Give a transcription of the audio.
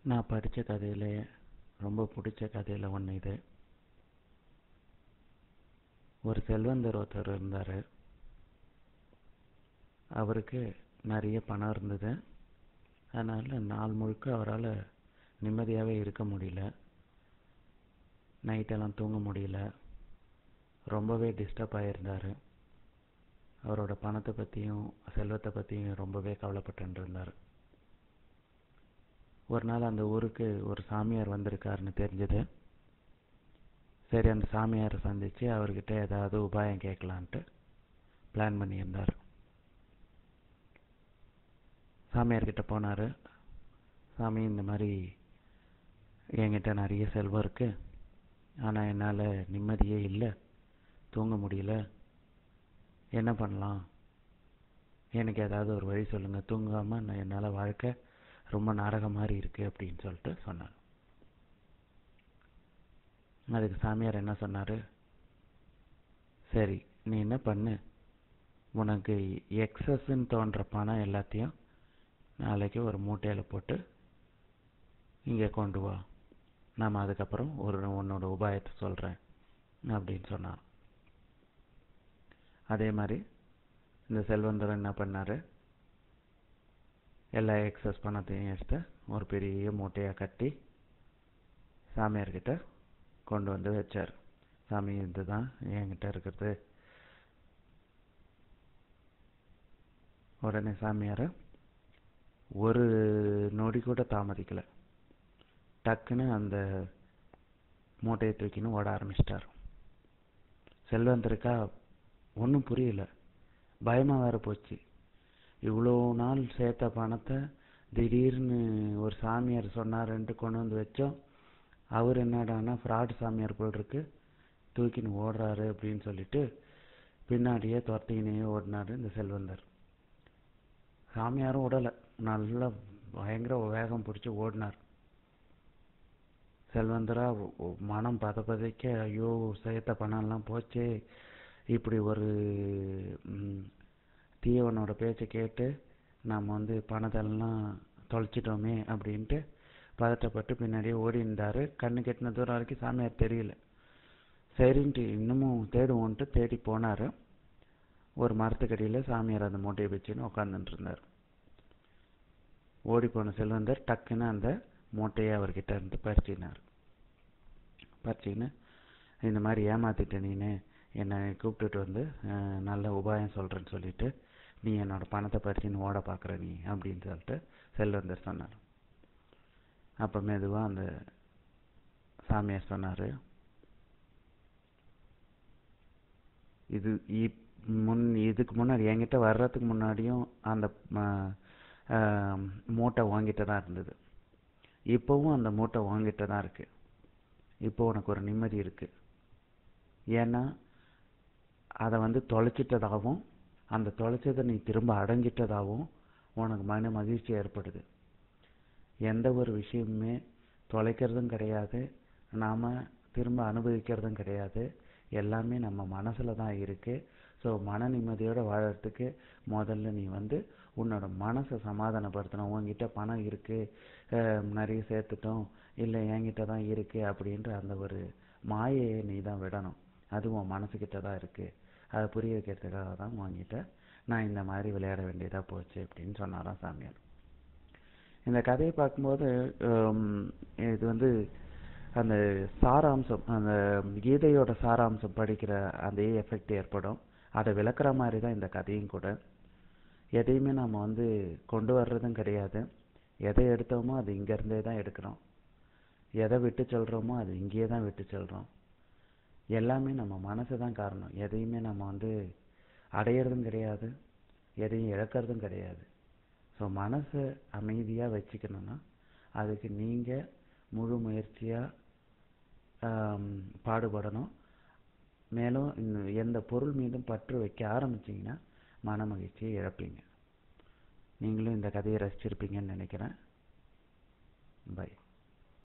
நான் படித்த கதையிலே ரொம்ப பிடிச்ச கதையில் ஒன்று இது. ஒரு செல்வந்தர் ஒருத்தர் இருந்தார். அவருக்கு நிறைய பணம் இருந்தது. அதனால் நாள் முழுக்க அவரால் நிம்மதியாகவே இருக்க முடியல. நைட்டெல்லாம் தூங்க முடியல. ரொம்பவே டிஸ்டர்ப் ஆகியிருந்தார். அவரோட பணத்தை பற்றியும் செல்வத்தை பற்றியும் ரொம்பவே கவலைப்பட்டு இருந்தார். ஒரு நாள் அந்த ஊருக்கு ஒரு சாமியார் வந்திருக்காருன்னு தெரிஞ்சது. சரி, அந்த சாமியாரை சந்தித்து அவர்கிட்ட ஏதாவது உபாயம் கேட்கலான்ட்டு பிளான் பண்ணியிருந்தார். சாமியார்கிட்ட போனார். சாமி, இந்த மாதிரி என்கிட்ட நிறைய செல்வம் இருக்குது, ஆனால் என்னால் நிம்மதியே இல்லை, தூங்க முடியல, என்ன பண்ணலாம், எனக்கு ஏதாவது ஒரு வழி சொல்லுங்கள், தூங்காமல் என்னால் வாழ்க்கை ரொம்ப நரகம் மாதிரி இருக்குது அப்படின்னு சொல்லிட்டு சொன்னார். அதுக்கு சாமியார் என்ன சொன்னார், சரி நீ என்ன பண்ணு, உனக்கு எக்ஸஸ்ன்னு தோன்ற பணம் எல்லாத்தையும் நாளைக்கு ஒரு மூட்டையில் போட்டு இங்கே கொண்டு வா, நாம் அதுக்கப்புறம் உன்னோட உபாயத்தை சொல்கிறேன் அப்படின்னு சொன்னார். அதே மாதிரி இந்த செல்வந்தர் என்ன பண்ணார், எல்லா எக்ஸஸ் பணத்தையும் எடுத்து ஒரு பெரிய மூட்டையாக கட்டி சாமியார்கிட்ட கொண்டு வந்து வச்சார். சாமி, இதுதான் என்கிட்ட இருக்கிறது. உடனே சாமியார் ஒரு நொடி கூட தாமதிக்கலை, டக்குன்னு அந்த மூட்டையை தூக்கின்னு ஓட ஆரம்பிச்சிட்டார். செல்வந்தருக்கா ஒன்றும் புரியல, பயமாக வேற போச்சு. இவ்வளோ நாள் சேர்த்த பணத்தை திடீர்னு ஒரு சாமியார் சொன்னார்ன்ட்டு கொண்டு வந்து வச்சோம், அவர் என்னடானா ஃப்ராட் சாமியார் போல் இருக்கு, தூக்கின்னு ஓடுறாரு அப்படின்னு சொல்லிட்டு பின்னாடியே துரத்திக்கினே ஓடினார் இந்த செல்வந்தர். சாமியாரும் ஓடலை, நல்லா பயங்கர வேகம் பிடிச்சி ஓடினார். செல்வந்தரா மனம் பதைக்க, ஐயோ சேர்த்த பணம்லாம் போச்சு, இப்படி ஒரு தீயவனோட பேச்சை கேட்டு நாம் பணத்தெல்லாம் தொலைச்சிட்டோமே அப்படின்ட்டு பதட்டப்பட்டு பின்னாடியே ஓடி இருந்தார். கண்ணு கெட்டின தூரம் வரைக்கும் சாமியார் தெரியல. சரின்ட்டு இன்னமும் தேடுவோன்ட்டு தேடி போனார். ஒரு மரத்துக்கடியில் சாமியார் அந்த மூட்டையை வச்சுன்னு உட்காந்துட்டு இருந்தார். ஓடி போன செல்வந்தர் டக்குன்னு அந்த மூட்டையை அவர்கிட்ட இருந்து பறிச்சினார். பறிச்சின்னு, இந்த மாதிரி ஏமாத்திட்ட, நீனு என்னை கூப்பிட்டுட்டு வந்து நல்ல உபாயம் சொல்கிறேன்னு சொல்லிட்டு நீ என்னோட பணத்தை பறிச்சின்னு ஓட பார்க்குற நீ அப்படின்னு சொல்லிட்டு செல்வந்தர் சொன்னார். அப்போ மெதுவாக அந்த சாமியார் சொன்னார், இதுக்கு முன்னாடி என்கிட்ட வர்றதுக்கு முன்னாடியும் அந்த மூட்டை வாங்கிட்டு தான் இருந்தது, இப்போவும் அந்த மூட்டை வாங்கிட்டு தான் இருக்குது. இப்போ உனக்கு ஒரு நிம்மதி இருக்குது. ஏன்னா அதை தொலைச்சிட்டதாகவும் அந்த தொலைச்சதை நீ திரும்ப அடைஞ்சிட்டதாகவும் உனக்கு மன மகிழ்ச்சி ஏற்படுது. எந்த ஒரு விஷயமுமே தொலைக்கிறதும் கிடையாது, நாம் திரும்ப அனுபவிக்கிறதும் கிடையாது, எல்லாமே நம்ம மனசில் தான் இருக்குது. ஸோ மன நிம்மதியோடு வாழறதுக்கு முதல்ல நீ உன்னோட மனசை சமாதானப்படுத்தணும். உங்ககிட்ட பணம் இருக்குது, நிறைய சேர்த்துட்டோம், இல்லை என்கிட்ட தான் இருக்குது அப்படின்ற அந்த ஒரு மாயையை நீ தான் விடணும். அது உன் மனசுக்கிட்ட தான் இருக்குது. அதை புரிய வைக்கிறதுக்காக தான் உங்ககிட்ட நான் இந்த மாதிரி விளையாட வேண்டியதாக போச்சு அப்படின்னு சொன்னாராம் சாமியார். இந்த கதையை பார்க்கும்போது இது அந்த சாராம்சம், அந்த கீதையோட சாராம்சம் படிக்கிற அதே எஃபெக்ட் ஏற்படும். அதை விளக்குற மாதிரி தான் இந்த கதையும் கூட. எதையுமே நாம் கொண்டு வர்றதும் கிடையாது, எதை எடுத்தோமோ அது இங்கேருந்தே தான் எடுக்கிறோம், எதை விட்டு சொல்கிறோமோ அது இங்கேயே தான் விட்டு சொல்கிறோம். எல்லாமே நம்ம மனசு தான் காரணம். எதையுமே நம்ம அடையிறதும் கிடையாது, எதையும் இழக்கிறதும் கிடையாது. ஸோ மனசை அமைதியாக வச்சுக்கணுன்னா அதுக்கு நீங்கள் முழு முயற்சியாக பாடுபடணும். மேலும் எந்த பொருள் மீதும் பற்று வைக்க ஆரம்பிச்சிங்கன்னா மன மகிழ்ச்சியை இழப்பீங்க. நீங்களும் இந்த கதையை ரசிச்சிருப்பீங்கன்னு நினைக்கிறேன். பை.